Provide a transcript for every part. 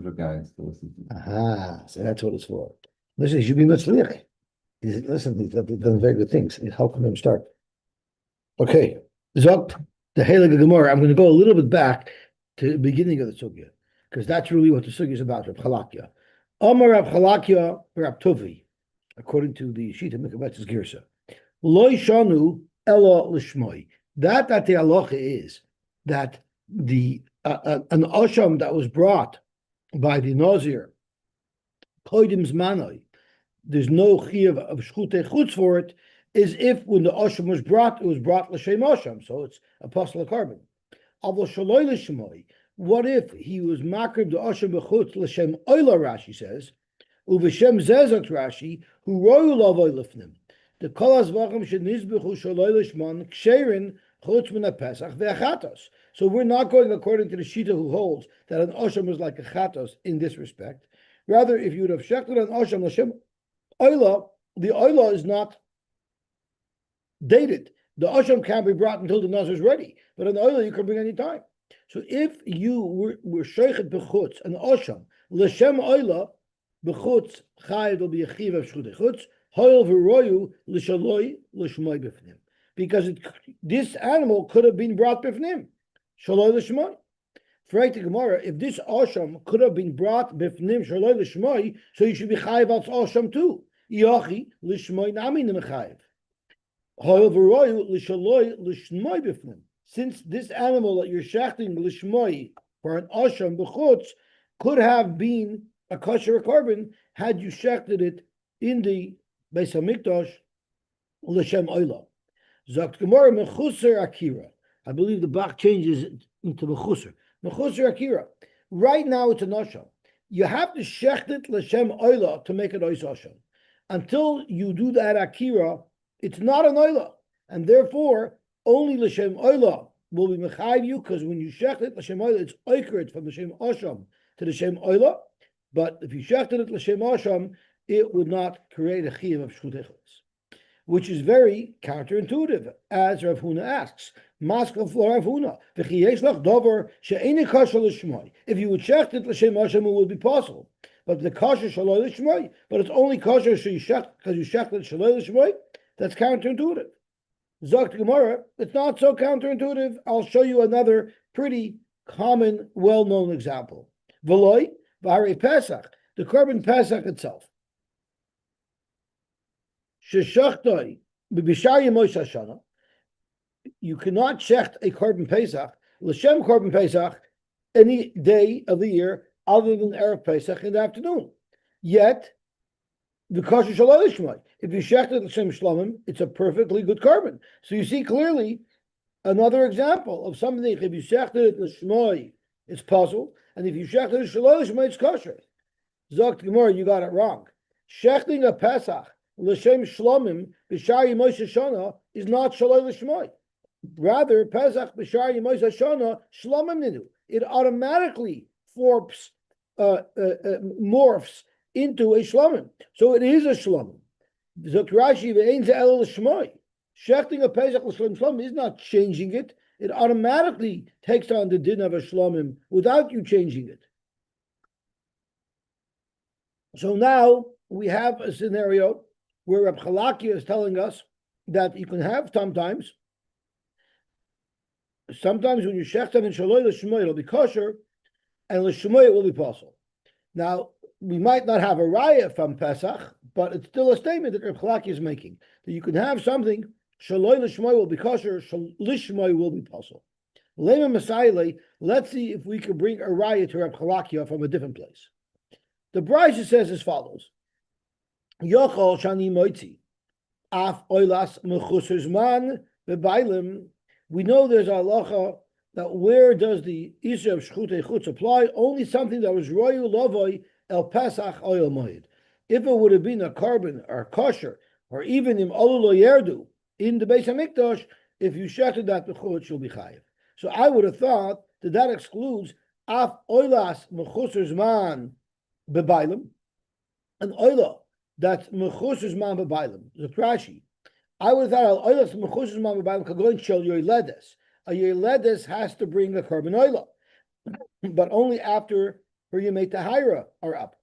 for guys to listen to. Aha, so that's what it's for. Listen, he should be Matzliach. Listen, he's done very good things. He's helping them start. Okay, Zogt, the Heilige Gemara. I'm going to go a little bit back to the beginning of the sugya, because that's really what the sugya is about. Rab Chalakia, Amar Rab Chalakia, Rab Tovi, according to the Shita Mikabetz's Girsa. Loi shanu ella lishmoi. That the halacha is that the an asham that was brought by the Nazir, koidim zmanoi, there's no chiyuv of shchutei chutz for it, is if when the asham was brought, it was brought l'shem asham, so it's apostle carbon. Avol shaloi l'shmoi. What if he was makrib the asham b'chutz l'shem oila? Rashi says, uv'shem zezak Rashi who royu lavoy lifnim. The kolas v'acham shenizbechu shaloi l'shman ksherin chutz min pesach ve'achatos. So we're not going according to the Shita who holds that an asham was like a chatos in this respect. Rather, if you would have shechted an asham l'shem oila, the oila is not dated. The asham can't be brought until the nazir is ready, but an oila you can bring any time. So if you were sheichet b'chutz an asham l'shem oila b'chutz chayiv will be a chiv of shchutei chutz hoil v'royu l'shaloi l'shmoi b'fnim, because this animal could have been brought b'fnim shaloi l'shmoi. For the Gemara, if this asham could have been brought b'fnim shaloi l'shmoi, so you should be chayiv al asham too. Yachi l'shmoi nami nemechayiv. Since this animal that you're shechting lishmoi for an asham b'chutz could have been a kosher carbon had you shechted it in the Beis Hamikdash l'shem oila. Zakt Gemara mechuser akira. I believe the Bach changes it into mechuser. Mechuser akira. Right now it's an asham. You have to shecht it l'shem oila to make it ois asham. Until you do that akira, it's not an oila, and therefore only l'shem oila will be mechayiv you, because when you shecht it l'shem oila, it's oikeret from the shem asham to the shem oila. But if you shechted it l'shem asham, it would not create a chiyuv of shchutei chutz, which is very counterintuitive, as Rav Huna asks. Maskal for Rav Huna, v'chiyesh lach dover she'eni kasher l'shmoi. If you would shecht it l'shem asham, it would be possible. But the kasher shaloi l'shmoi, but it's only kasher so you shecht because you shecht it shaloi l'shmoi. That's counterintuitive. Zokt Gemara, it's not so counterintuitive. I'll show you another pretty common, well-known example. V'loi, v'harei Pesach, the carbon Pesach itself. Sheshachtoi, b'bishar yemosh hashana, you cannot shecht a carbon Pesach, l'shem carbon Pesach, any day of the year other than Erev Pesach in the afternoon. Yet, the kosher shaloi l'shmoi. If you shechted l'shem shlomim, it's a perfectly good carbon. So you see clearly another example of something. If you shechted it l'shmoi, it's puzzle, and if you shechted it shaloi l'shmoi, it's kosher. Zokt Gemara, you got it wrong. Shechting a Pesach l'shem shlomim b'shar yemosh hashana is not shaloi l'shmoi. Rather, Pesach b'shar yemosh hashana shlomim ninu. It automatically morphs into a shlomim. So it is a shlomim. Zok Rashi ve'ein ze'el l'shmoi. Shechting a Pesach l'shlom shlomim is not changing it. It automatically takes on the din of a shlomim without you changing it. So now we have a scenario where Reb Chalakia is telling us that you can have sometimes when you shech them in shaloi l'shmoi, it'll be kosher, and l'shmoi it will be possible. Now, we might not have a raya from Pesach, but it's still a statement that Reb Chalakia is making, that you can have something, shaloi l'shmoi will be kosher, l'shmoi will be possible. Lema Masayle, let's see if we can bring a raya to Reb Chalakia from a different place. The Brisa says as follows: Yochol shani moitzi, af oilas mechusar zman bebailim. We know there's a halacha that where does the Isra of Shchutei Chutz apply? Only something that was royu lavoi el Pesach oil moed. If it would have been a carbon or kosher, or even im olu lo yerdu in the Beis Hamikdash, if you shechted that b'chutz, you'll be chayiv. So I would have thought that excludes af oilas mechusar zman bebailim, an oila that's mechusar zman bebailim. Rashi. I would have thought oilas mechusar zman bebailim kagoin shel yoyledes. A yoyledes has to bring a carbon oila, but only after her Yemei Tahira are up,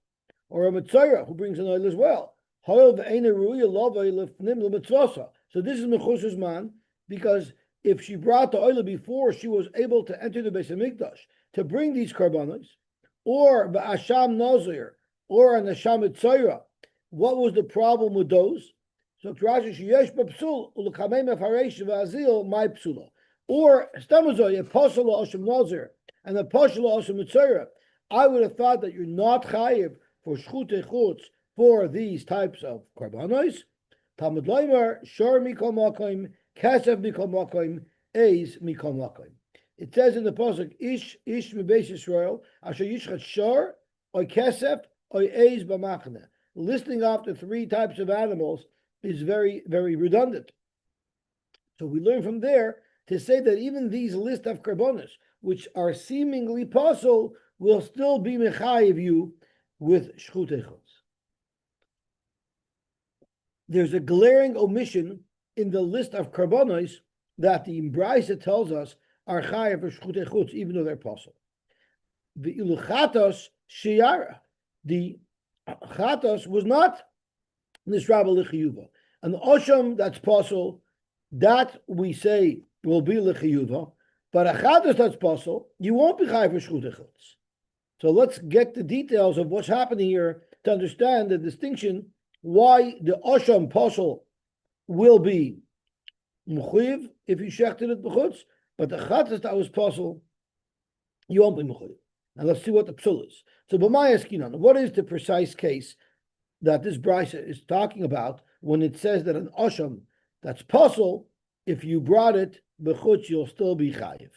or a Mitzayra who brings an oil as well. So this is Mechus's man, because if she brought the oil before she was able to enter the Beis Hamikdash to bring these karbanos, or ba'asham nazir, or an asham mitzayra, what was the problem with those? So Rashi sheyesh b'psul u'lekamei mefaresh v'azil my psula, or stamazoi a pasal asham nazir and a pasal asham mitzayra. I would have thought that you're not chayiv for shchutei chutz for these types of karbanos. Talmud Leimer shor mikol makom kasef mikol makom eis mikol makom. It says in the pasuk ish mebeis Yisrael asher yishchat shor or kesef or eis b'machne. Listing off the three types of animals is very, very redundant. So we learn from there to say that even these list of karbonos, which are seemingly possible, will still be mechayiv you with shchutei chutz. There's a glaring omission in the list of karbonos that the Brisa tells us are chayav for shchutei chutz, even though they're possible. The iluchatos sheyara, the chatos was not nisraba l'chiyuva. An osham that's possible, that we say will be l'chiyuva, but a chatos that's possible, you won't be chayav for shchutei chutz. So let's get the details of what's happening here to understand the distinction why the osham possible will be mechuyev if you shechted it b'chutz, but the chatos that was possible, you won't be mechuyev. Now let's see what the psul is. So b'may eskinan, what is the precise case that this brisa is talking about when it says that an osham that's possible, if you brought it b'chutz, you'll still be chayiv.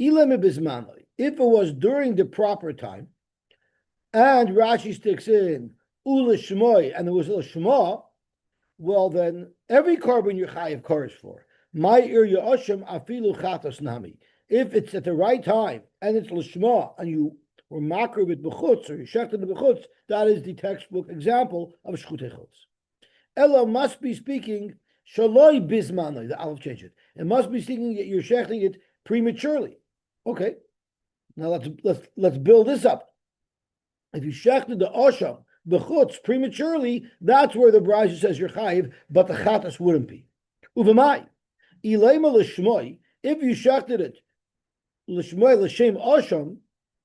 Ilem bizmanoi, if it was during the proper time, and Rashi sticks in ulishmoy, and there was a lishma, well then every carbon you're chayiv kores for. My ir osham afilu chatos nami. If it's at the right time and it's lishma and you were makar with b'chutz or you shechted the b'chutz, that is the textbook example of shchutei chutz. Ella must be speaking shaloi bizmanoi. The aleph change it. It must be speaking that you're shechting it prematurely. Okay, now let's build this up. If you shechted the osham b'chutz prematurely, that's where the brisa says you're chayiv, but the chatas wouldn't be. Uvamai ilema l'shmoi. If you shechted it l'shmoi l'shem osham,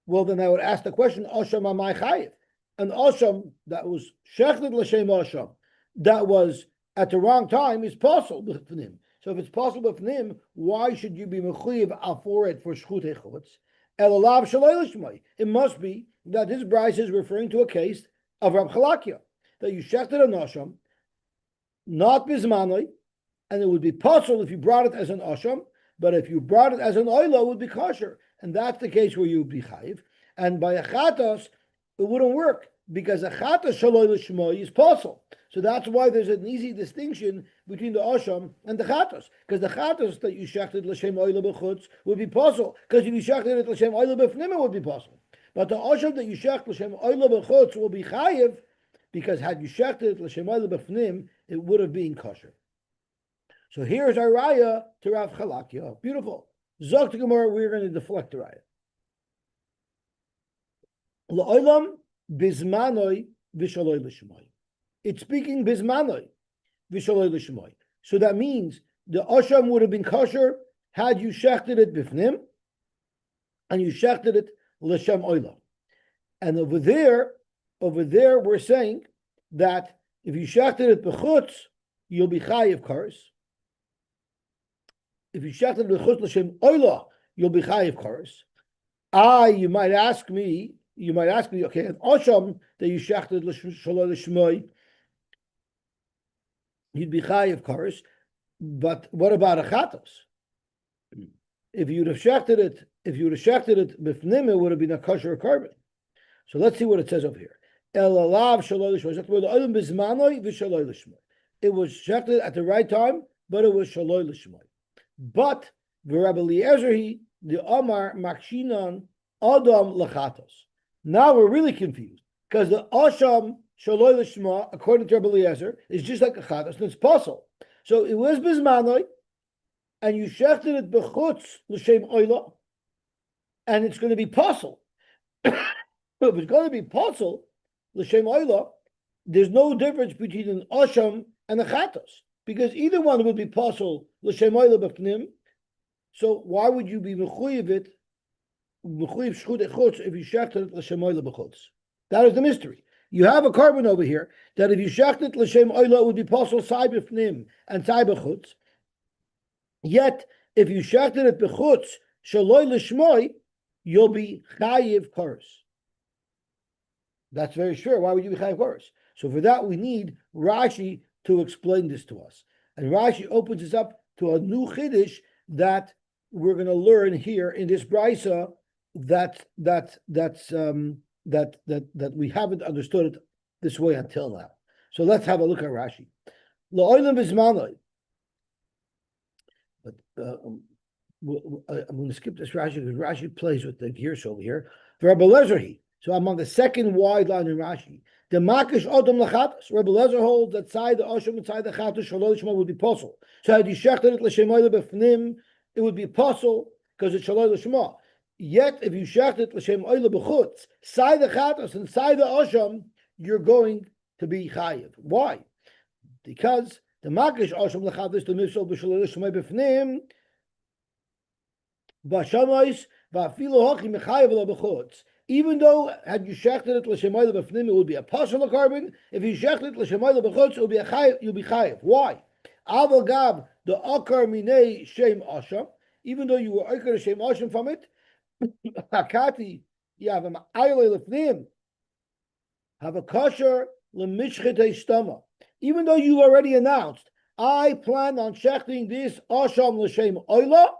well then I would ask the question: osham amai chayiv? An osham that was shechted l'shem osham, that was at the wrong time, is possible b'fnim. So if it's possible b'fnim, why should you be mechuyev for it for shchutei chutz? Elalav shaloi l'shmoi. It must be that this brisa is referring to a case of Rab Chalakia, that you shechted an osham, not bizmanoi, and it would be possible if you brought it as an osham, but if you brought it as an oila, it would be kosher, and that's the case where you would be chayiv. And by a chatos, it wouldn't work because a chatos shaloi l'shmoi is possible. So that's why there's an easy distinction between the osham and the chatos, because the chatos that you shechted l'shem oila b'chutz would be possible, because if you shechted it l'shem oila b'fnim, it would be possible. But the osham that you shechted l'shem oila b'chutz will be chayiv, because had you shechted it l'shem oila b'fnim, it would have been kosher. So here's our raya to Rav Chalakia. Beautiful. Zok to Gemara, we're going to deflect the raya. La'olam bizmanoi v'shaloi l'shmoi. It's speaking bizmanoi v'shaloi l'shmoi. So that means the osham would have been kosher had you shechted it b'fnim, and you shechted it l'shem oila. And over there we're saying that if you shechted it b'chutz, you'll be chayiv kars. If you shechted it b'chutz l'shem oila, you'll be chayiv kars. You might ask me, okay, an osham that you shechted shaloi l'shmoi, you'd be chayiv kars, but what about a chatos? If you would have shechted it b'fnim, it would have been a kosher carbon. So let's see what it says over here. Elalav shaloi l'shmoi. It was shechted at the right time, but it was shaloi l'shmoi. But v'Rabbi Eliezer the Omar makshinan adam lachatos. Now we're really confused because the osham shaloi l'shma, according to Rabbi Eliezer, is just like a chatos, and it's possible. So it was bizmanoi, and you shechted it b'chutz l'shem oila, and it's going to be possible. if it's going to be possible, l'shem oila, there's no difference between an asham and a chatos, because either one would be possible l'shem oila b'fnim. So why would you be mechuyev shchut echutz if you shechted it l'shem oila b'chutz? That is the mystery. You have a carbon over here that if you shechted it l'shem oila, it would be possible sai b'fnim and sai b'chutz. Yet if you shechted it b'chutz shaloi l'shmoi, you'll be chayiv koros. That's very sure. Why would you be chayiv koros? So for that we need Rashi to explain this to us. And Rashi opens us up to a new chiddush that we're going to learn here in this brisa that we haven't understood it this way until now. So let's have a look at Rashi. La'olam b'zmanoi. But I'm going to skip this Rashi because Rashi plays with the gears over here. Rabbi Lezer, so I'm on the second wide line in Rashi. The makish odom lachatas. Rabbi Lezer holds that side the osham and side the chatas shalol lishma would be possible. So had you shechted it l'shemoyle b'fnim, it would be possible because it's shalol lishma. Yet if you shechted it l'shemoyle b'chutz, side the chatas and side the osham, you're going to be chayiv. Why? Because the makish osham lachatas the mishal b'shalol lishma b'fnim. Even though had you shechted it l'shemayla b'fnim, it would be a partial carbon. If you shechted it l'shemayla b'chutz, it would be a chayiv. You'll be chayiv. Why? Aval gav the akar minei shem asham. Even though you were akar shem asham from it, hakati you have a ayle l'fnim, have a kosher l'mishchetei stama. Even though you already announced, I plan on shechting this asham l'shem oyla.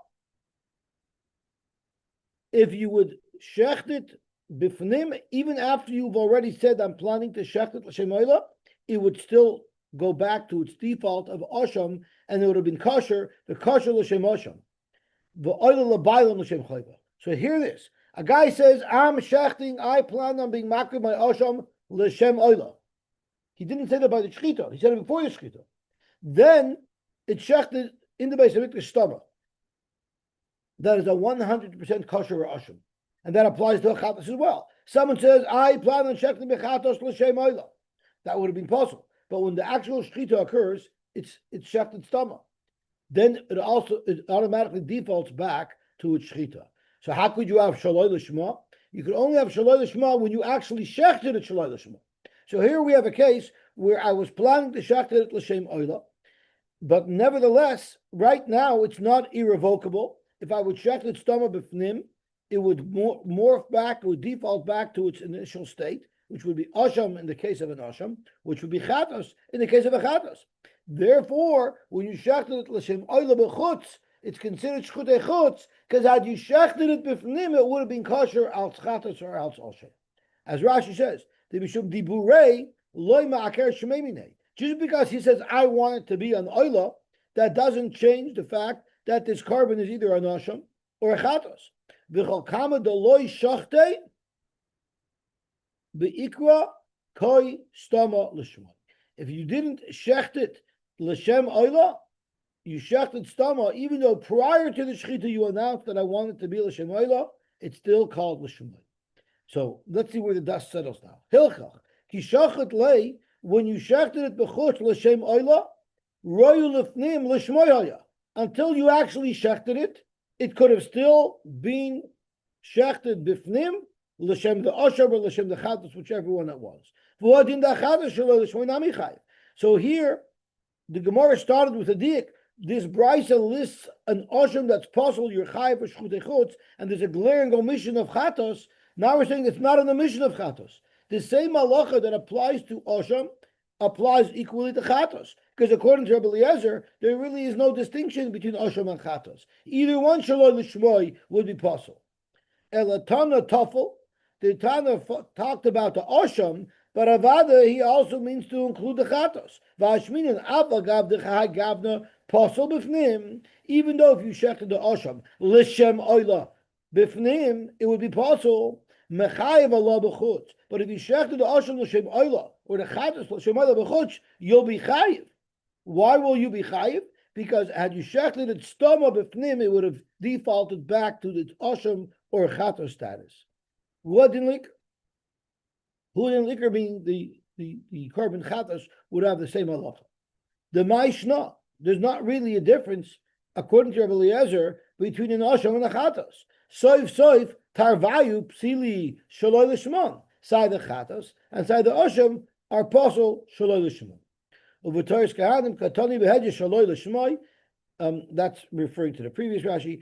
If you would shecht it b'fnim, even after you've already said I'm planning to shecht it l'shem oila, it would still go back to its default of asham, and it would have been kosher, the kosher l'shem asham, the oila l'baylam l'shem chayva. So hear this: a guy says I'm shechting, I plan on being makriv my asham l'shem oila. He didn't say that by the shechita; he said it before the shechita. Then it's shechted in the base of mikdash stomach. That is a 100% kosher or asham. And that applies to a chatos as well. Someone says, I plan on shechting bechatos l'shem oila. That would have been possible. But when the actual shechita occurs, it's shechted stomach. Then it automatically defaults back to its shechita. So how could you have shaloi l'shma? You could only have shaloi l'shma when you actually shechted it shaloi l'shma. So here we have a case where I was planning to shecht it l'shem oila, but nevertheless, right now it's not irrevocable. If I would shecht it stomach b'fnim, it would morph back, it would default back to its initial state, which would be asham in the case of an asham, which would be chatos in the case of a chatos. Therefore, when you shechted it l'shem oila b'chutz, it's considered shchut echutz, because had you shechted it b'fnim, it would have been kosher al chatos or al asham. As Rashi says, the bishum diburei loy ma'aker shememine. Just because he says I want it to be an oila, that doesn't change the fact that this carbon is either an asham or a chatos. V'chol kama deloy shachte beikra koi stama l'shma. If you didn't shecht it l'shem oila, you shechted stama, even though prior to the shechita you announced that I want it to be l'shem oila, it's still called l'shem. So let's see where the dust settles now. Hilchach ki shachet lei, when you shechted it b'chutz l'shem oila, royu lefnim l'shmoyaya. Until you actually shechted it, it could have still been shechted b'fnim l'shem the osher or l'shem the chatos, whichever one it was. So here, the Gemara started with a diak. This brisa lists an oshem that's possible, you're chayiv for shchut echutz, and there's a glaring omission of chatos. Now we're saying it's not an omission of chatos. The same halacha that applies to oshem applies equally to chatos. Because according to Rabbi Eliezer, there really is no distinction between Asham and Chatos. Either one shaloi l'shmoi would be possible. Elatana Tafel, the Tana talked about the Asham, but Avada, he also means to include the Chatos. Vashminin Avagav the Chai Gavna Posel Bifnim, even though if you shechted the Asham, Lishem Oila Bifnim, it would be possible. Mechayev Allah b'chutz. But if you shechted the Asham L'Shem Oila, or the Chatos L'Shem Oila b'chutz, you'll be chayiv. Why will you be chayiv? Because had you shechted it stoma b'fnim, it would have defaulted back to the asham or chatos status. What in like? Who in liquor being the carbon chatas would have the same halacha. The Maishna, there's not really a difference, according to Rabbi Eliezer, between an asham and a chatas. Soif tarvayu psili shaloi l'shman. Side the chatas and side the asham are posel shaloi l'shman. Uvatoris kahanim katani behedje shaloi l'shmai. That's referring to the previous Rashi.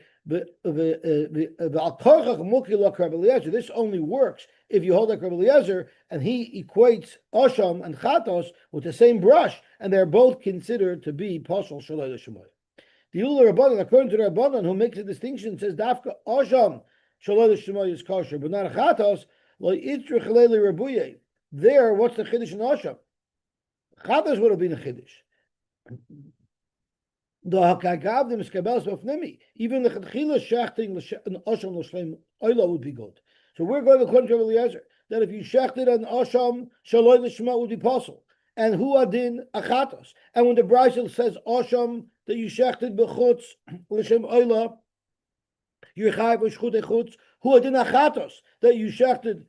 This only works if you hold like Rabbi Eliezer and he equates Asham and Chatos with the same brush, and they're both considered to be Pashal Shaloi L'Shemoy. The Ula Rabbanan, according to the Rabbanan, who makes a distinction, says Dafka Asham Shaloi L'Shemoy is kosher, but not a Chatos. There, what's the Chiddush in Asham? Chatos would have been a Chiddush. Even the Chila shechting an Asham L'Shem Oila would be good. So we're going according to Rabbi Eliezer that if you shechted an Asham Shaloi L'Shema would be possible. And Hu Adin Achatos. And when the Brisa says Asham that you shechted b'chutz L'Shem Oila, you're chayav b'shchut echutz. Hu Adin Achatos that you shechted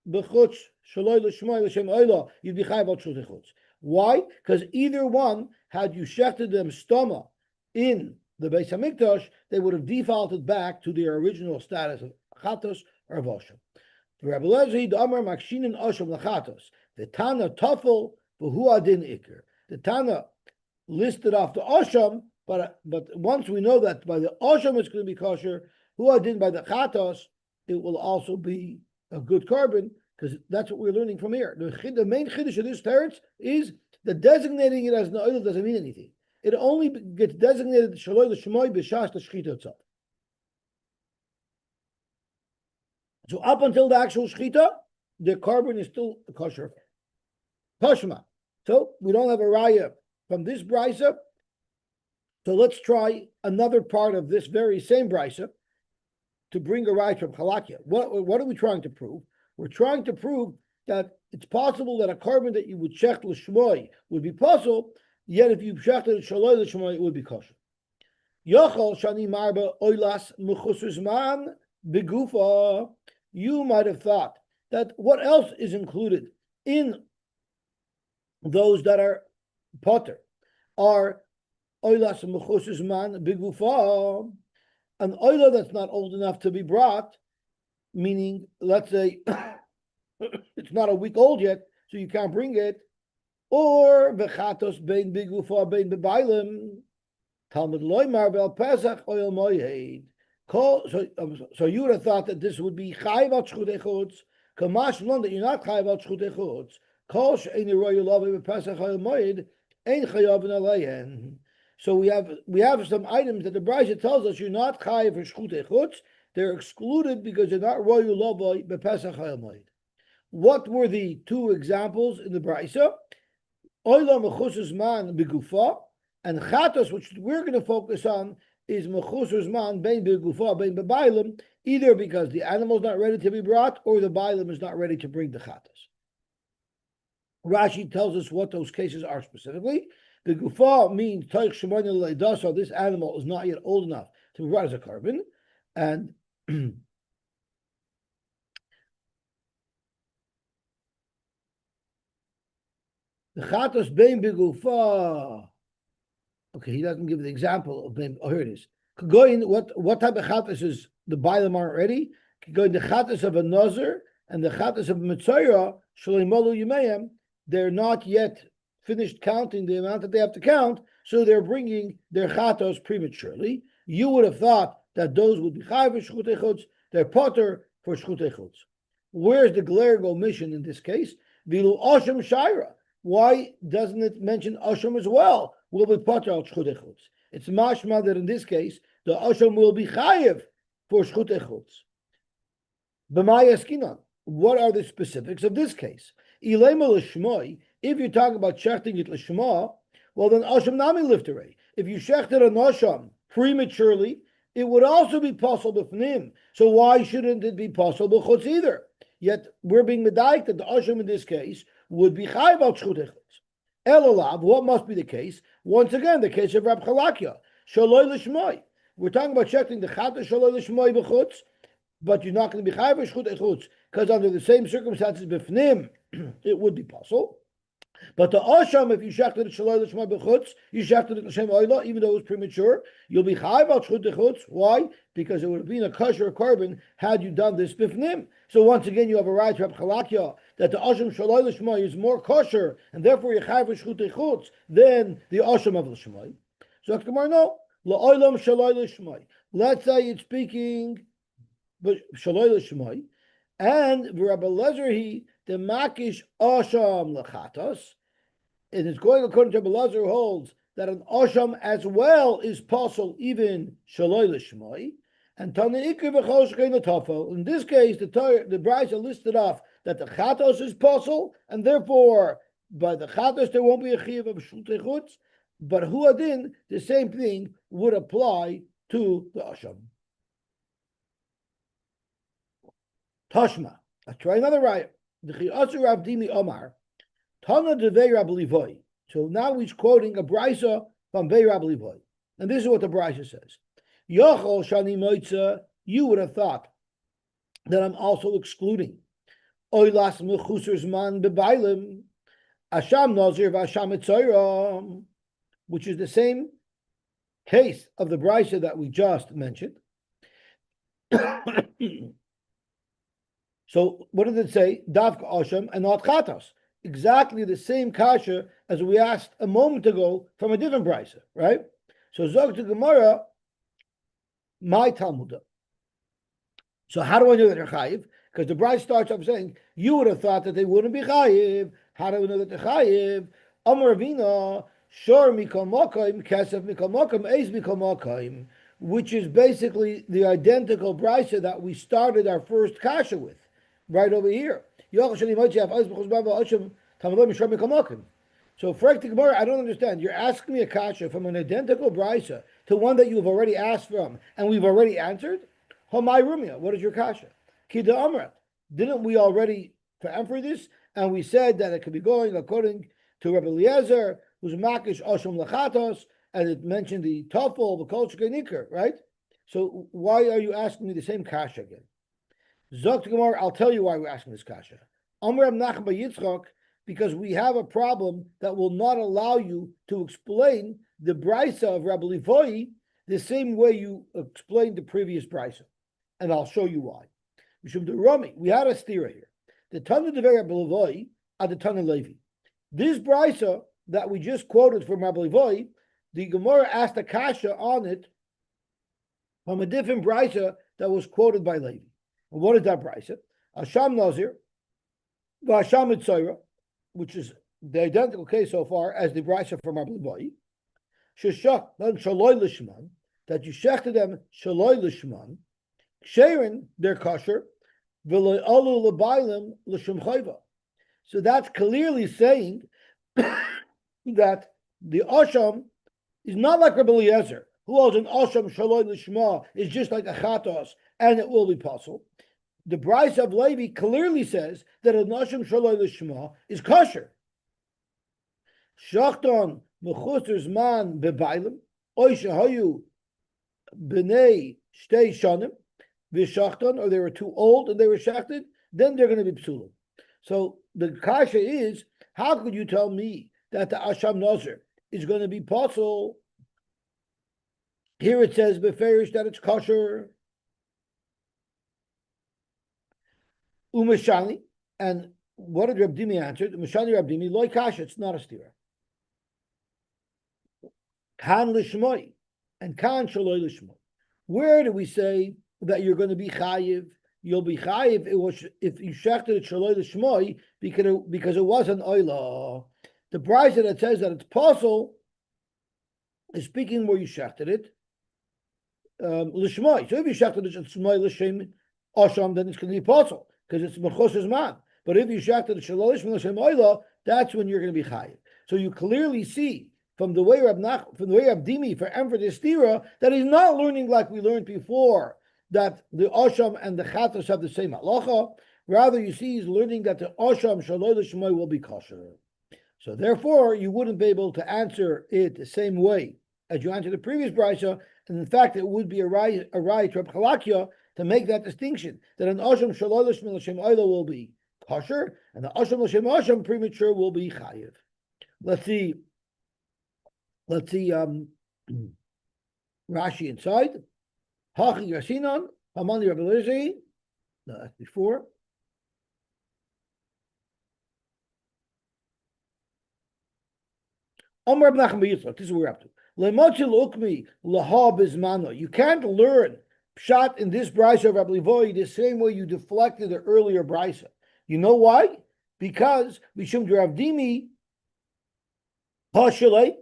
b'chutz Shaloi L'Shema L'Shem Oila, you'd be chayav b'shchut echutz. Why? Because either one, had you shechted them stoma in the Beis Hamikdash, they would have defaulted back to their original status of chatos or of asham. Rabbi Eliezer, the Amar Makshinin Asham Lachatos, the Tana Tafel v'hu Adin Iker. The Tana listed off the asham, but once we know that by the asham it's going to be kosher, hu Adin by the chatos, it will also be a good carbon, because that's what we're learning from here. The main chiddush of this teretz is that designating it as an oil doesn't mean anything. It only gets designated shaloi l'shemoi b'shas l'shchita itself. So up until the actual shchita, the carbon is still kosher. Tashma. So we don't have a raya from this brisa. So let's try another part of this very same brisa to bring a raya from Chalakia. What are we trying to prove? We're trying to prove that it's possible that a carbon that you would shecht l'shmoi would be possible, yet if you shechted it shaloi l'shmoi, it would be kosher. Yochol shani marba oilas mechusuzman begufa. You might have thought that what else is included in those that are potter are oilas mechusuzman begufa, an oila that's not old enough to be brought, meaning, let's say, it's not a week old yet, so you can't bring it. Or v'chatos bein bigufa bein bebailim, Talmud loymar bel pesach oil moyed. So you would have thought that this would be chayv al shchut echutz. Kamash non that you're not chayv al shchut echutz. Kol she'eni roy love bepesach oil moyed ein chayav n'aleyen. So we have some items that the Brisa tells us you're not chayv for shchut echutz. They're excluded because they're not roy love bepesach oil moyed. What were the two examples in the Brisa? Oila mechusas man begufa, and chatos, which we're going to focus on, is mechusas man bein begufa bein bebailim, either because the animal is not ready to be brought or the bailim is not ready to bring the chatos. Rashi tells us what those cases are specifically. Begufa means toich shemoni leidasa. This animal is not yet old enough to be brought as a carbon, and the chatos bein begufa. Okay, he doesn't give the example of bein. Oh, here it is. What type of chatos is the bailam aren't ready? Going the chatos of a nazir and the chatos of a mitzayra shleimolu yimeim. They're not yet finished counting the amount that they have to count, so they're bringing their chatos prematurely. You would have thought that those would be chayv for shchut echutz. They're potter for shchut echutz. Where's the glaring omission in this case? Vilu asham shaira. Why doesn't it mention asham as well? Will be potter al shchut echutz. It's mashma that in this case the asham will be chayiv for shchut echutz. B'maya skinan. What are the specifics of this case? Ilema l'shmoi. If you're talking about shechting it l'shma, well then asham nami lifterei. If you shechted an asham prematurely, it would also be possible b'fnim. So why shouldn't it be possible b'chutz either? Yet we're being medayik that the asham in this case would be chayiv al shchut echutz. Elalav, what must be the case? Once again, the case of Rab Chalakia, shaloi l'shmoi. We're talking about checking the chatos shaloi l'shmoi b'chutz, but you're not going to be chayiv shchut echutz because under the same circumstances, b'fnim, it would be possible. But the asham, if you shechted it shaloi l'shma b'chutz, you shechted it l'shem oila, even though it was premature, you'll be chayiv al shchut dechutz. Why? Because it would have been a kosher carbon had you done this b'fnim. So once again, you have a right to Reb Chalakia that the asham shaloi l'shma is more kosher, and therefore you're chayiv shchut dechutz than the asham of l'shma. So Gemara, no, la'olam shaloi l'shma. Let's say it's speaking, but shaloi l'shma, and Rabbi Lezer he the makish asham lechatos. And it's going according to Rabbi Lezer, who holds that an asham as well is possible, even shaloi l'shmoi. And Tana Ikri v'chol shkein l'tafel. In this case, the Brisa listed off that the chatos is possible, and therefore by the chatos there won't be a chiyuv of shultei chutz. But huadin, the same thing would apply to the asham. Tashma. Let's try another raya. The Chiyatzu Rav Dimi Omar, Tana Devei Rabbi Levoy. So now he's quoting a brisa from Vei Rabbi Levoy. And this is what the brisa says. Yochol Shani Moitza, you would have thought that I'm also excluding Oilas Mechusar Zman Bebailim, Asham Nazir Vasham Etzoyram, which is the same case of the brisa that we just mentioned. So what did it say? Davka Asham and not Chatos. Exactly the same kasha as we asked a moment ago from a different brisa, right? So Zog to Gemara, my Talmudah. So how do I know that they're chayiv? Because the brisa starts off saying you would have thought that they wouldn't be chayiv. How do we know that they're chayiv? Amar Ravina, Shor mikol makayim, Kesef mikol makayim, Eis mikol makayim, which is basically the identical brisa that we started our first kasha with. Right over here. So for Gemara, I don't understand. You're asking me a kasha from an identical brisa to one that you've already asked from, and we've already answered? Homai Rumia, what is your kasha? Kida Amrat. Didn't we already answer this? And we said that it could be going according to Rabbi Eliezer, who's makish asham lachatos, and it mentioned the tafel, the kol shekeinikar, right? So why are you asking me the same kasha again? Zok Gemara, I'll tell you why we're asking this kasha. Amr Nachman Yitzchak, because we have a problem that will not allow you to explain the brisa of Rabbi Levoy the same way you explained the previous brisa, and I'll show you why. Mishum de Rami, we had a stira here. The Tana of Rabbi Levoy are the Tana Levi. This brisa that we just quoted from Rabbi Levoy, the Gemara asked a kasha on it from a different brisa that was quoted by Levi. And what is that brisa? Asham Nazir, Vasham Etzoyra, which is the identical case so far as the brisa from Rabbi Levoy. Sheshach then Shaloi Lishman, that you shechted them Shaloi Lishman, Sharon their kosher, V'lo Alu Lebailim L'Shem Chayva. So that's clearly saying that the asham is not like Rabbi Eliezer, who holds an asham Shaloi Lishma is just like a chatos, and it will be possible. The brisa of Levi clearly says that an asham Shaloi Lishma is kosher. Shachton mechusar zman bebailim, oy shehayu b'nei shtei shanim v'shachton, or they were too old and they were shachted, then they're going to be psulim. So the kasha is, how could you tell me that the asham nazir is going to be possible? Here it says beferish that it's kosher. Umeshani, and what did Rab Dimi answer? Umeshani Rab Dimi loy kasha, it's not a stira. Kan lishmoi and kan shaloi lishmoi. Where do we say that you're going to be chayiv? You'll be chayiv if you shechted it shaloi lishmoi because it was an oila. The brisa that says that it's possible is speaking where you shechted it lishmoi. So if you shechted it lishmoi l'shem asham, then it's going to be possible because it's mechusar zman. But if you shechted it shaloi lishmoi l'shem oila, that's when you're going to be chayiv. So you clearly see from the way Rab Dimi for this stira that he's not learning like we learned before, that the asham and the chatos have the same halacha. Rather, you see he's learning that the asham shaloi l'shmoi will be kosher. So therefore, you wouldn't be able to answer it the same way as you answered the previous brisa, and in fact, it would be a right to Reb Chalakia to make that distinction that an asham shaloi l'shma l'shem oila will be kosher, and the asham l'shem asham premature will be chayiv. Let's see. Rashi inside. Hachi Yasinon, Hamani Rabbi Lizzi. No, that's before. Omar Ibn Nachman Yitzchak. This is what we're up to. Lemotzil ukmi laha bizmano. You can't learn pshat in this brisa of Rabbi Levoy the same way you deflected the earlier brisa. You know why? Because Mishum Rav Dimi Hashalei.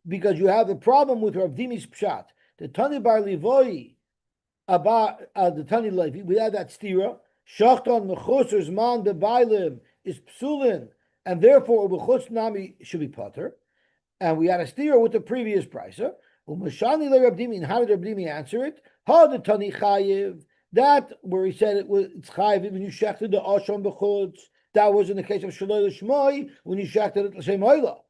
Because you have the problem with Rav Dimi's pshat. The Tani Bar Levoy about the Tani Levi. We had that stira. Shachton mechusers man bebailim is psulin, and therefore ubechutz nami should be potter. And we had a stira with the previous brisa. Umashani le Rav Dimi. And how did Rav Dimi answer it? Ha the Tani chayiv. That where he said it's chayiv even you shechted the asham bechutz. That was in the case of shaloi l'shmoi when you shechted it l'shem oila.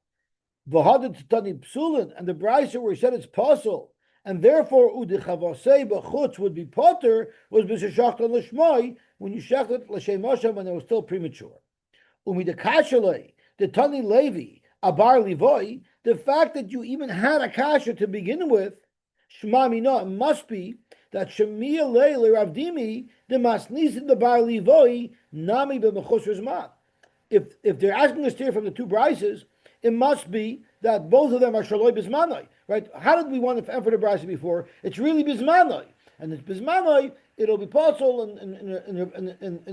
V'hadet Tani psulin, and the brisa where he said it's possible, and therefore udichavasei bechutz would be potter was b'shachtan l'shmoi when you shechted l'shem asham when it was still premature. Umidakashalei the Tani Levi abar livoi, the fact that you even had a kasha to begin with, shma mina, it must be that shemia leile Rav Dimi the masnisin the bar livoi nami b'mechus rizman. If they're asking us here from the two brises, it must be that both of them are shaloi bismanoi, right? How did we want to enter the brisa before? It's really bismanoi, and it's bismanoi. It'll be possible, and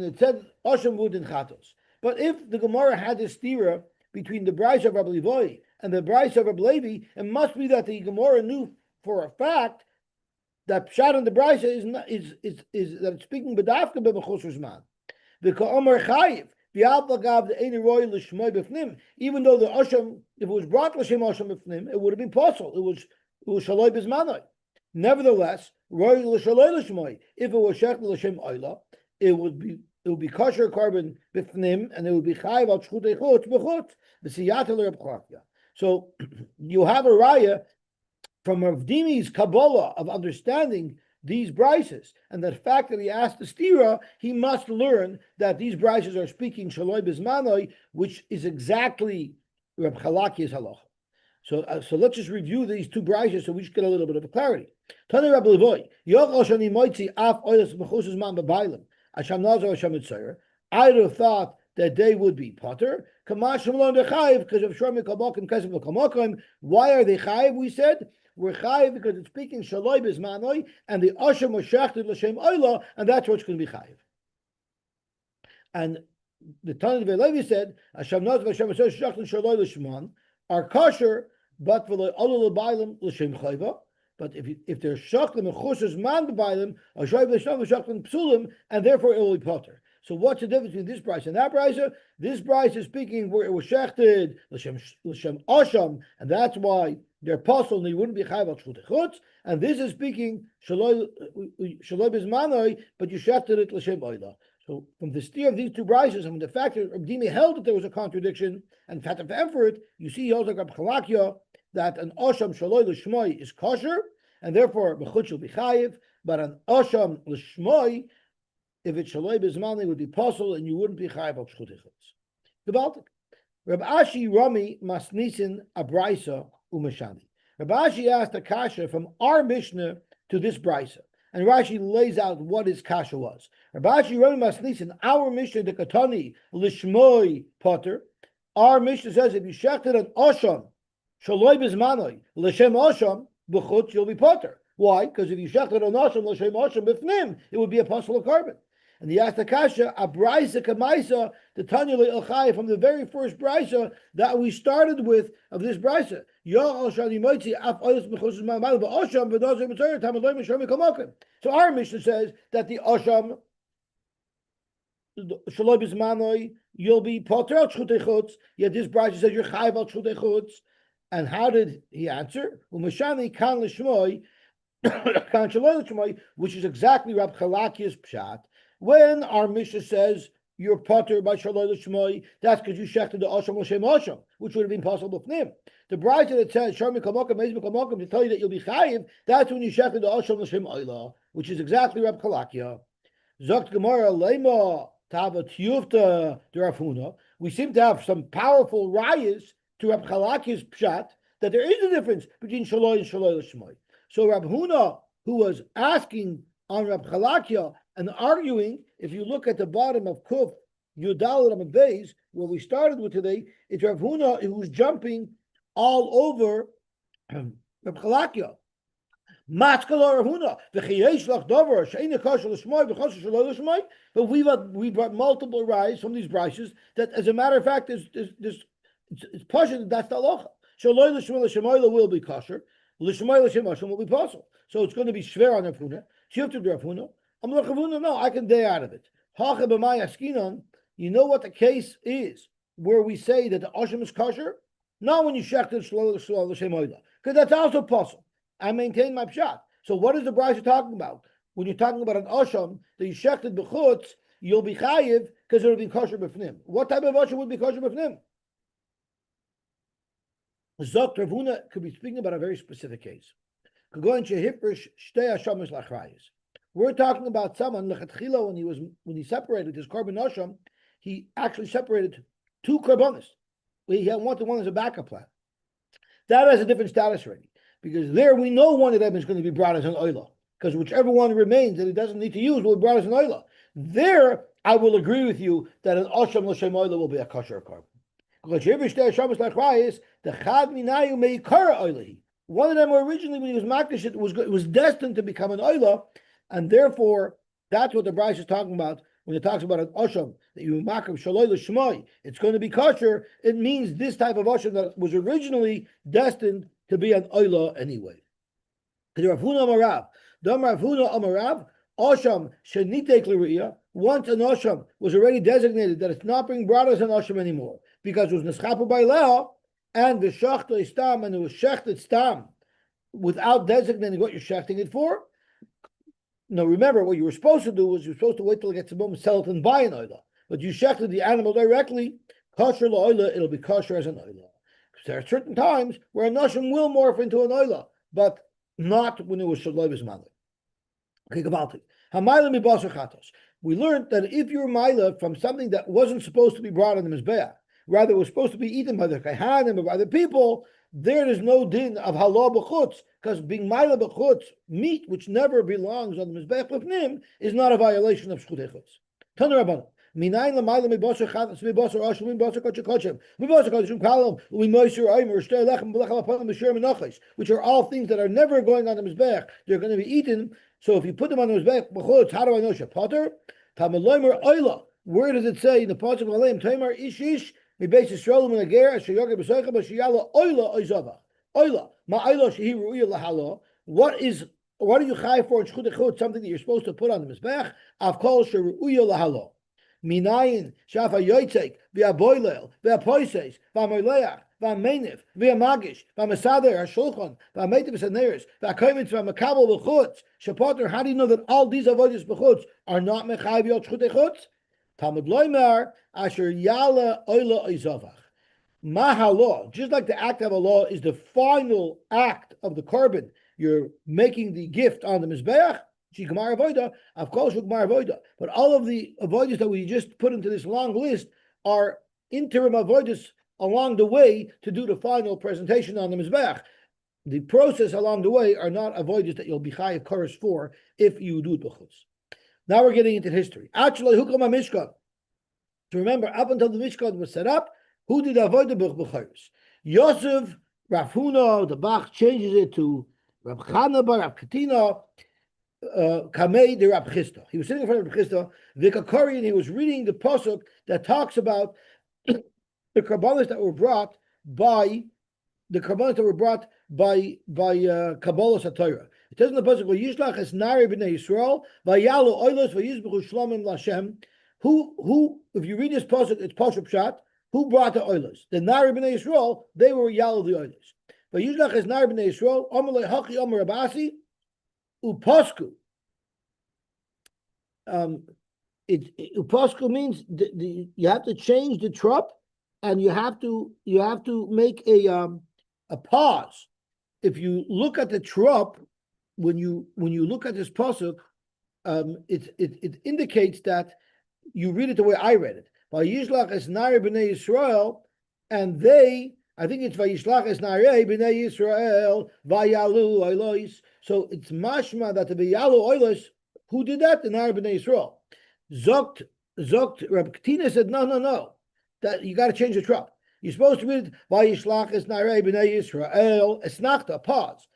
it said asham vud in chatos. But if the Gemara had this stira between the brisa of Rabbi Levoy and the brisa of Rabbi Levi, it must be that the Gemara knew for a fact that pshat in the brisa is that it's speaking bedafka b'mechusers man. The ka'amar chayiv. Even though the asham, if it was brought l'shem asham b'fnim, it would have been possible. It was shaloi bismanoi. Nevertheless, roy l'shaloi l'shmoi. If it was shech l'shem oila, it would be kosher carbon b'fnim, and it would be chayiv al shchutei chutz b'chutz b'siyata l'Reb Chakya. So you have a raya from Rav Dimi's Kabbalah of understanding these brises, and the fact that he asked the stira, he must learn that these brises are speaking shaloi bismanoi, which is exactly Reb Chalakia's halacha. So let's just review these two brises so we should get a little bit of clarity. Tani Rabbi Levoy, Yochal shani moitzi af oilas mechusas man bebailim, asham nazar asham mitzayir. I'd have thought that they would be potter. Kamashim lo dechayiv because of shor mikamokim kesef mikamokim. Why are they chayiv? We said. We're chayiv because it's speaking shaloi bismanoi, and the asham was shechted l'shem oila, and that's what's going to be chayiv. And the Tani Levi said, "Asham naz v'asham says shechted shaloi l'shman are kosher, but v'lo ola l'bailim l'shem chayva. But if they're shechted mechusas man b'bailim, ashay v'sham v'shechted psulim, and therefore it will be potter." So what's the difference between this price and that price? This price is speaking where it was shechted l'shem asham, and that's why they're possible and they wouldn't be chayv al shchutei chutz. And this is speaking shaloi bismanoi, but you shechted it l'shem oila. So from the steer of these two brises, and the fact that Rabbi Dimi held that there was a contradiction and had to for it, you see he holds like Rabbi Chalakia that an asham shaloi l'shmoi is kosher, and therefore b'chutz will be chayiv, but an asham l'shmoi, if it's shaloi bismanoi, would be possible and you wouldn't be chayiv al shchutei chutz. Gebaltik. Rabbi Ashi Rami masnisin abraisa umashani. Rabbi Ashi asked a kasha from our Mishnah to this brisa, and Rashi lays out what his kasha was. Rabbi Ashi Rami masnisin, our Mishnah the katani lishmoi potter. Our Mishnah says if you shechted an asham shaloi bismanoi l'shem asham b'chutz you'll be potter. Why? Because if you shechted an asham l'shem asham b'fnim, it would be a possible of carbon. And he asked the kasha, a brisa kamaisa, the Tanya Le'elchai, from the very first brisa that we started with of this brisa. So our Mishnah says that the asham, shaloi bismanoi, you'll be poter al shchutei chutz, yet this brisa says you're chayiv al shchutei chutz. And how did he answer? Umashani kan l'shmoi, kan shaloi l'shmoi, which is exactly Rab Chalakia's pshat. When our Mishnah says you're potter by shaloi l'shmoi, that's because you shechted the asham l'shem asham, which would have been possible with him. The bride that says shor mikamokim, meiz mikamokim, to tell you that you'll be chayiv, that's when you shechted the asham l'shem oila. which is exactly Rab Chalakia. Zokt Gemara Lema Tava Tiyufta Rav Huna. We seem to have some powerful rayas to Rab Chalakia's pshat that there is a difference between Shaloi and Shaloi Lishmoi. So Rab Huna, who was asking on Rab Chalakia and arguing, if you look at the bottom of Kuf Yudal Ramad Beis, where we started with today, it's Rav Huna who's jumping all over Rab Chalakia. But we brought multiple rises from these brises that, as a matter of fact, it's pasha that's the halacha. Shaloi l'shmoy will be kosher, l'shmoy l'shemashim will be possible. So it's going to be shver on Rav Huna. Shifted Rav Huna. I'm like Rav Huna. No, I can day out of it. Hacha b'may askinon. You know what the case is where we say that the asham is kosher? Not when you shechted shaloi l'shmoy, because that's also possible. I maintain my pshat. So what is the brisa talking about? When you're talking about an asham that you shechted b'chutz, you'll be chayiv because it'll be kosher b'fnim. What type of asham would be kosher b'fnim? Zok Rav Huna could be speaking about a very specific case. We're talking about someone lechatchila when he separated his korban asham, he actually separated two korbanos. He had one as a backup plan. That has a different status already. Because there we know one of them is going to be brought as an oila. Because whichever one remains that he doesn't need to use will be brought as an oila. There, I will agree with you that an asham l'shem oila will be a kosher korban. One of them originally, when he was makdish, it was destined to become an oila, and therefore that's what the Bryce is talking about when it talks about an asham that you makam shaloi l'shmoi. It's going to be kosher. It means this type of asham that was originally destined to be an oila anyway. Rav Huna Amarav, Dam Rav Huna Amarav, asham shenitek l'riyah. Once an asham was already designated that it's not being brought as an asham anymore because it was neschapu by leah and the shachta stam and it was shechted stam without designating what you're shechting it for. Now remember, what you were supposed to do was you're supposed to wait till it gets a moment, sell it and buy an oila. But you shechted the animal directly, kosher la'oila, it'll be kosher as an oila. There are certain times where a nashim will morph into an oila, but not when it was shaloi b'zmanli. Okay, gabalti. Hamayla mibasar chatos. We learned that if you're maila from something that wasn't supposed to be brought on the mizbeach, rather it was supposed to be eaten by the kahanim or by the people, there is no din of halah b'chutz, because being maila b'chutz, meat which never belongs on the mizbeach b'fnim, is not a violation of shchut echutz. Tanu Rabbanan. Minayin lamayla mibasar chatos mibasar ashlim mibasar kachim kachim mibasar kachim kalam u'imoisur aymer shtei lechem b'lechem apanim b'shir menachos, which are all things that are never going on the mizbeach. They're going to be eaten. So if you put them on the mizbeach b'chutz, how do I know shepater? Tamaloimer oila. Where does it say in the pasuk of Aleim Taimar ish ish mibeis Yisrael u'menager asher yoger b'soicha b'shiyala oila oizava oila ma oila shehi ru'iyah lahala. What are you chai for in shchut echut? Something that you're supposed to put on the mizbeach. Avkol sheru'iyah lahala. Minayin shafa yoytek v'aboilel v'apoises v'amoileach v'amenif v'amagish v'amasader hashulchan v'ametiv v'saneres v'akoymitz v'amakabel v'chutz shapater. How do you know that all these avodas b'chutz are not mechayv yot shchut echutz? Talmud loymar asher yala oila oizavach mahalo. Just like the act of a law is the final act of the korban, you're making the gift on the mizbeach. Of course, but all of the avodas that we just put into this long list are interim avodas along the way to do the final presentation on the mizbeach. The process along the way are not avodas that you'll be chayav koros for if you do it b'chutz. Now we're getting into history. Actually, hukam mishkan. To remember, up until the mishkan was set up, who did avodah b'chutz? Yosef, Rav Huna, the Bach changes it to Rav Chana bar Rav Katina. Kamei de Rab Chisda. He was sitting in front of Rab Chisda, Vikakori, and he was reading the pasuk that talks about the karbanos that were brought by Kabbalah Satorah. It says in the pasuk, "Vayishlach es nari b'nei Yisrael vayalu oilos vayizbechu shlomim l'Hashem." Who? If you read this pasuk, it's pasuk pshat. Who brought the oilos? The nari b'nei Yisrael. They were yalu the oilos. Vayishlach es nari b'nei Yisrael. Amalei haki amar Rabasi. Upasku. Upasku means you have to change the trup, and you have to make a pause. If you look at the trup, when you look at this pasuk, it indicates that you read it the way I read it. Vayishlach es nari b'nei Yisrael, and they, I think it's Vayishlach es nari b'nei Yisrael vayalu oilos. So it's mashma that the vayalu oilos, who did that? The nari b'nei Yisrael. Zokt Reb Katina said no, that you got to change the trop. You're supposed to read Vayishlach es nari b'nei Yisrael esnachta, pause.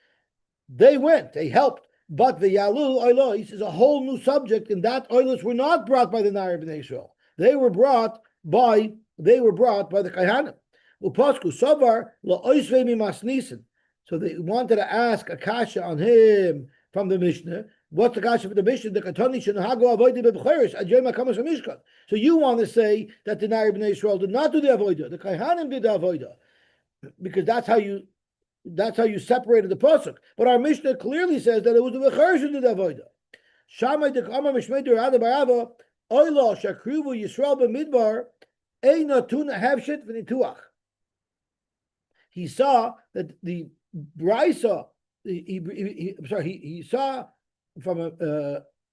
They went, they helped. But the Yalu Oilos is a whole new subject, and that Oilos were not brought by the Nari B'nai Israel. They were brought by the Kaihanim. Upasku Savar LaOisvei Mimasnisen. So they wanted to ask a kasha on him from the Mishnah. What's the kasha for the Mishnah? The Katani Shanahago Avodah Bebecheres Ajayma Kamas Mishkan. So you want to say that the Nari B'nai Israel did not do the Avodah. The Kaihanim did the Avodah, because that's how you separated the pasuk. But our Mishnah clearly says that it was the Becheres who did the Avodah. Shamay de Kamar Mishmei de Rada Barava Oila Shakruvu Yisrael b'Midbar Eina Tuna Havshit v'Nituach. He saw that the Brisa. He saw from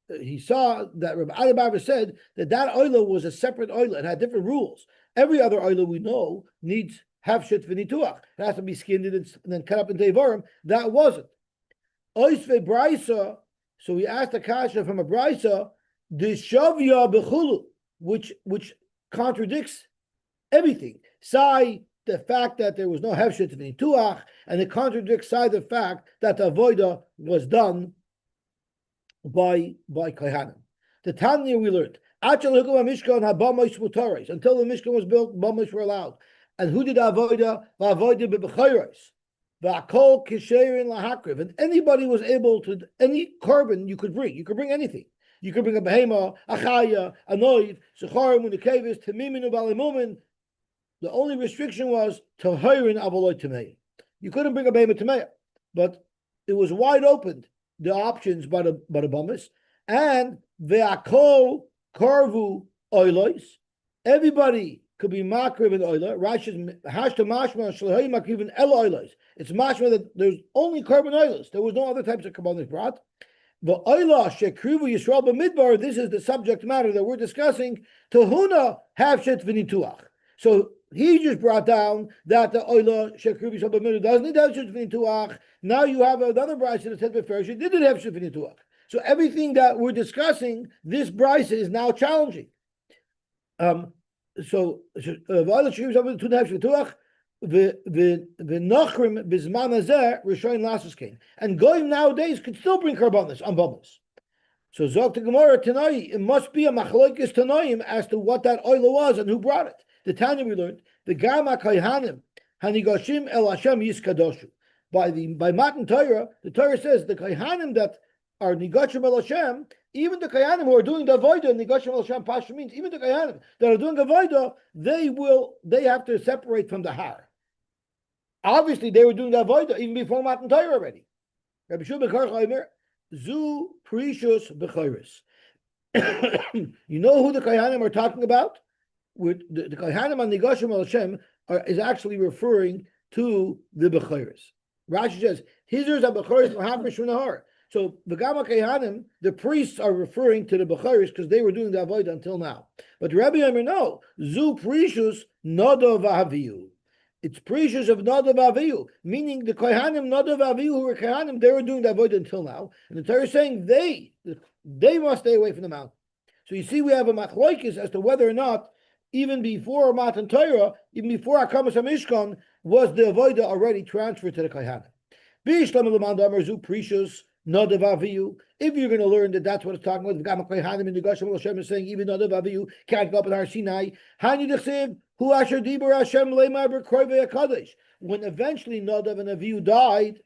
he saw that Rabbi Adababa said that oila was a separate oila. It had different rules. Every other oila we know needs Havshit v'Nituach. It has to be skinned and then cut up into Devarim. That wasn't. Oisve Brisa. So we asked a kasha from a Brisa, the Shavya Bechulu, which contradicts everything. Sai, the fact that there was no Havshit v'Nituach, and it contradicts Sai, the fact that the Avodah was done by Kohanim. The Tanya we learned, until the Mishkan was built, Bamais were allowed. And who did Avodah? Avodah b'Becheres. V'akol kisherin lahakriv. And anybody was able to, any carbon you could bring. You could bring anything. You could bring a behema, a chaya, a noiv, secharim, unikevis, tamimin, ubalimumin. The only restriction was tahirin avoloi tamei. You couldn't bring a behema tamei, but it was wide open, the options by the bamis. And ve'akol karvu oilois. Everybody could be makriv and oila. Rashi's hashta mashma shlehay makriv and el oilos. It's mashma that there's only carbon oilos. There was no other types of carbonis brought. The oila shekrivu yisrael b'midbar. This is the subject matter that we're discussing. Tahuna havshet v'nituach. So he just brought down that the oila shekrivu yisrael b'midbar doesn't need havshet v'nituach. Now you have another brisa that said before she did have havshet v'nituach. So everything that we're discussing, this brisa is now challenging. So and goyim nowadays could still bring karbanos on bamas. So zok the Gemara Tanai, it must be a machlokes Tanaim as to what that oil was and who brought it. The Tanya we learned the Gama Kaihanim Hanigashim El Hashem Yiskadoshu. By Matan Torah, the Torah says the Kaihanim that are Nigashim El Hashem, even the Kayanim who are doing the Avodah, Nigashim El Hashem Pasha means, even the Kayanim that are doing Avodah, they have to separate from the Har. Obviously, they were doing the Avodah even before Matan Torah already. Rabbi Shua Bekar Chaimer, Zu Precious Bechiris. You know who the Kayanim are talking about? With the Kayanim on Nigashim El Hashem is actually referring to the Bechiris. Rashi says, Hizers are Bechiris Mahaprish Nahar. So the Gama Kehanim, the priests are referring to the Becharis because they were doing the Avodah until now. But Rabbi Yomer, no, Zu Precious Nadav Aviyu. It's precious of Nadav Aviyu, meaning the Kehanim Nadav Aviyu who were Kehanim, they were doing the Avodah until now. And the Torah is saying they must stay away from the mountain. So you see, we have a machloikis as to whether or not, even before Matan Torah, even before Akamas HaMishkan, was the Avodah already transferred to the Kehanim. B'ishlam Lamanda Zu Precious Nadav Aviyu. If you're going to learn that that's what it's talking about, the Gama Kohanim and the Gashim Hashem is saying even Nadav Aviyu can't go up in Har Sinai. Hani Dechsev Hu Asher Dibur Hashem Leimar B'Kroivei HaKadosh. When eventually Nadav and Aviyu died,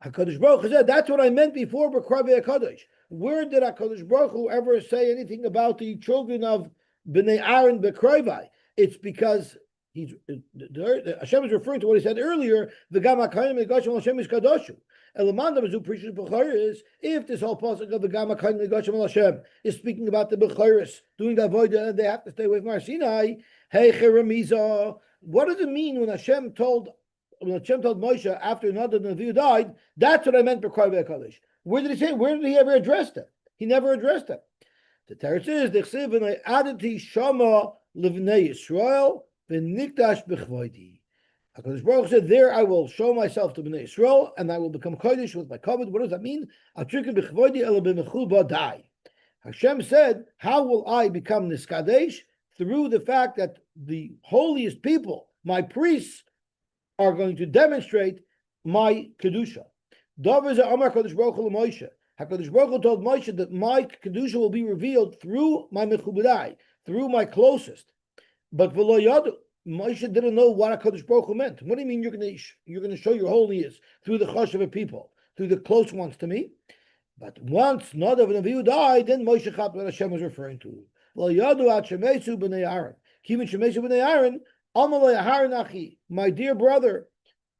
HaKadosh Baruch Hu said, that's what I meant before B'Kroivei HaKadosh. Where did HaKadosh Baruch Hu ever say anything about the children of Bnei Aaron B'Kroivei? It's because Hashem is referring to what he said earlier. The Gama Kohanim and the Gashim Hashem is Kadoshu. Elamanda Mazu preaches Bechiris. If this whole pasuk of the Gama Kohanim and the Gashim Hashem is speaking about the Bechiris doing the avodah and they have to stay away from Har Sinai, hey Cheremiza. What does it mean when Hashem told Moshe after Nadav and Avihu died? That's what I meant by Krovei HaKadosh. Where did he say? Where did he ever address that? He never addressed that. The teretz is the chsiv and I adati shama livnei Yisrael v'nikdash b'chvoidi. HaKadosh Baruch said, "There I will show myself to Bnei Yisrael, and I will become kodesh with my covenant." What does that mean? Hashem said, "How will I become niskadesh? Through the fact that the holiest people, my priests, are going to demonstrate my kedusha." HaKadosh Baruch Hu told Moshe that my kedusha will be revealed through my mechubadai, through my closest. But v'lo yadu, Moshe didn't know what HaKadosh Baruch Hu meant. What do you mean you're going to show your holiness through the chashuv people, through the close ones to me? But once Nadav and Avihu died, then Moshe got what Hashem was referring to. Lo yadu at shemesu b'nei Aaron. Kivin shemesu b'nei Aaron, amalei Aharon achi, my dear brother,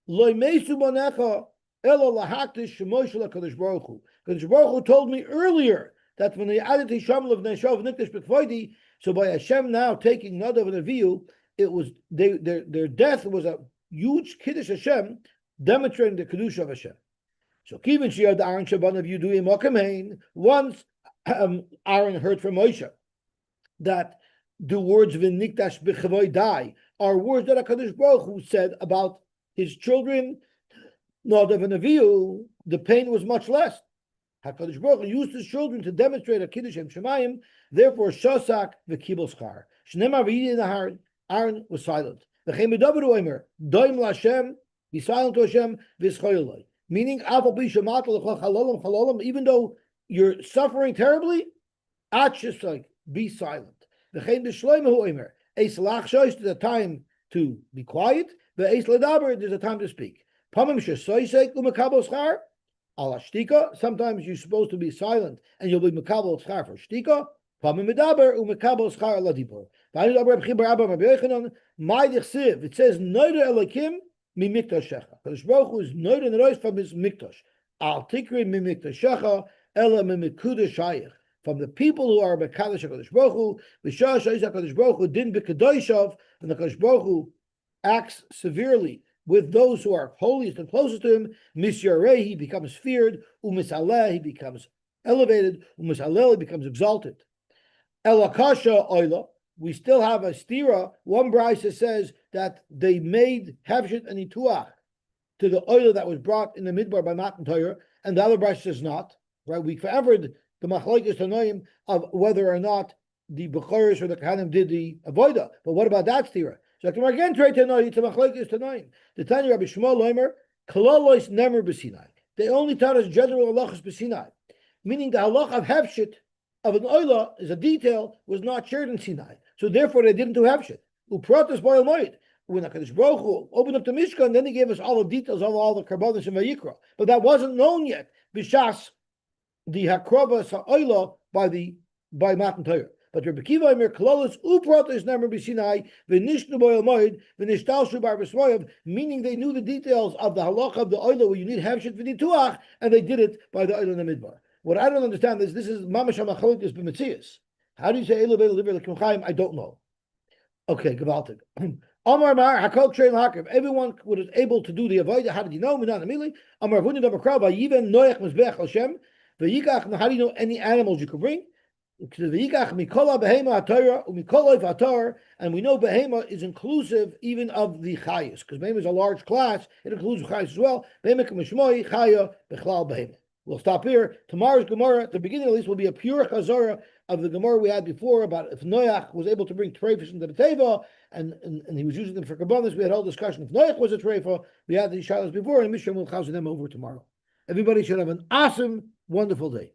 lo mesu b'necha ela lahaktish shemosh LaKadosh Baruch Hu. Kadosh Baruch Hu told me earlier that when they added to Shamel of Neshav Nikdash B'Kvoidi, so by Hashem now taking Nadav and Avihu, it was their death was a huge Kiddush Hashem, demonstrating the Kiddush of Hashem. So Kivin Shiyad Aaron Shaban of Yudui Mokamein, once Aaron heard from Moshe that the words V'Nikdash B'Kvoidi are words that HaKadosh Baruch Hu said about his children, Nadav and Avihu, the pain was much less. HaKadosh Baruch Hu used his children to demonstrate a Kiddush Shem Shemayim, therefore Shosak v'Kibul Schar. Shneimar v'yidin Aaron, Aaron was silent. V'chein b'davar oimer, doim l'Hashem, be silent to Hashem, v'schoyoloi. Meaning, Afal pi shemat l'chol chalolam chalolam, even though you're suffering terribly, just like, be silent. V'chein b'shloimahu oimer, eis lach shoyst, there's a time to be quiet, v'eis l'daber, there's a time to speak. Pamim shesoysek u'mekabel schar, ala shtika. Sometimes you're supposed to be silent and you'll be mekabel schar for shtika. Pamim medaber u'mekabel schar ala dibur. It says noida elakim mi miktoshecha. Kadosh Baruch Hu is noida nerois from his miktosh. Al tikri mi miktoshecha ela mi mikudashayich. From the people who are mekadosh Kadosh Baruch Hu, v'shah shayis Kadosh Baruch Hu din b'kadoshov, and the Kadosh Baruch Hu acts severely with those who are holiest and closest to him. Misyareh, he becomes feared. Umisaleh, he becomes elevated. Umisaleh, he becomes exalted. Elakasha oila, we still have a stira. One brisa says that they made Hevshit and Ituach to the oil that was brought in the midbar by Matan Torah, and the other brisa says not. Right? We forever the machlokes tanoim of whether or not the Bechoros or the Kahanim did the avoda. But what about that stira? So again, try to know it's a machlokes tanoim. The Tanya Rabbi Shmuel Loimer Kalalois Nemer B'Sinai. They only taught us general halachas b'Sinai, meaning the halach of Hevshit of an oila is a detail was not shared in Sinai. So therefore they didn't do Hevshit. Upratas Boil Moed. When HaKadosh Baruch Hu opened up the Mishkan, then he gave us all the details of all the karbanos and Vayikra. But that wasn't known yet. B'Shas the Hakrava Sa'oila by Matan Torah. But Rabbi Kiva Omer Kololos Upratas Nemer B'Sinai V'Nishnu Boil Moed V'Nishtalshu Bar B'Smoyev, meaning they knew the details of the halach of the oila where you need Hevshit V'Nituach, and they did it by the oila in the midbar. What I don't understand is this is Mamash HaMachlokes B'Metzias. How do you say Elu Be'el Liver L'Kim Chaim? I don't know. Okay, Gavaltic. Amar Mar Hakol Trein Hakim. Everyone was able to do the avodah. How did you know? Minan Amili. Amar Vuni Davar Krav. Vayiven Noach Mizbech Hashem. Vayikach. How do you know any animals you could bring? Vayikach Mikola Behema HaTorah Umikola HaTorah. And we know Behema is inclusive even of the Chayas, because Behema is a large class. It includes Chayas as well. Behema Kamishmoi Chaya Bechlal Behema. We'll stop here. Tomorrow's Gemara, at the beginning at least, will be a pure chazara of the Gemara we had before about if Noach was able to bring treifas into the teva, and he was using them for kabbalas. We had a whole discussion. If Noach was a treifa, we had these shalas before, and Mishra will chazar them over tomorrow. Everybody should have an awesome, wonderful day.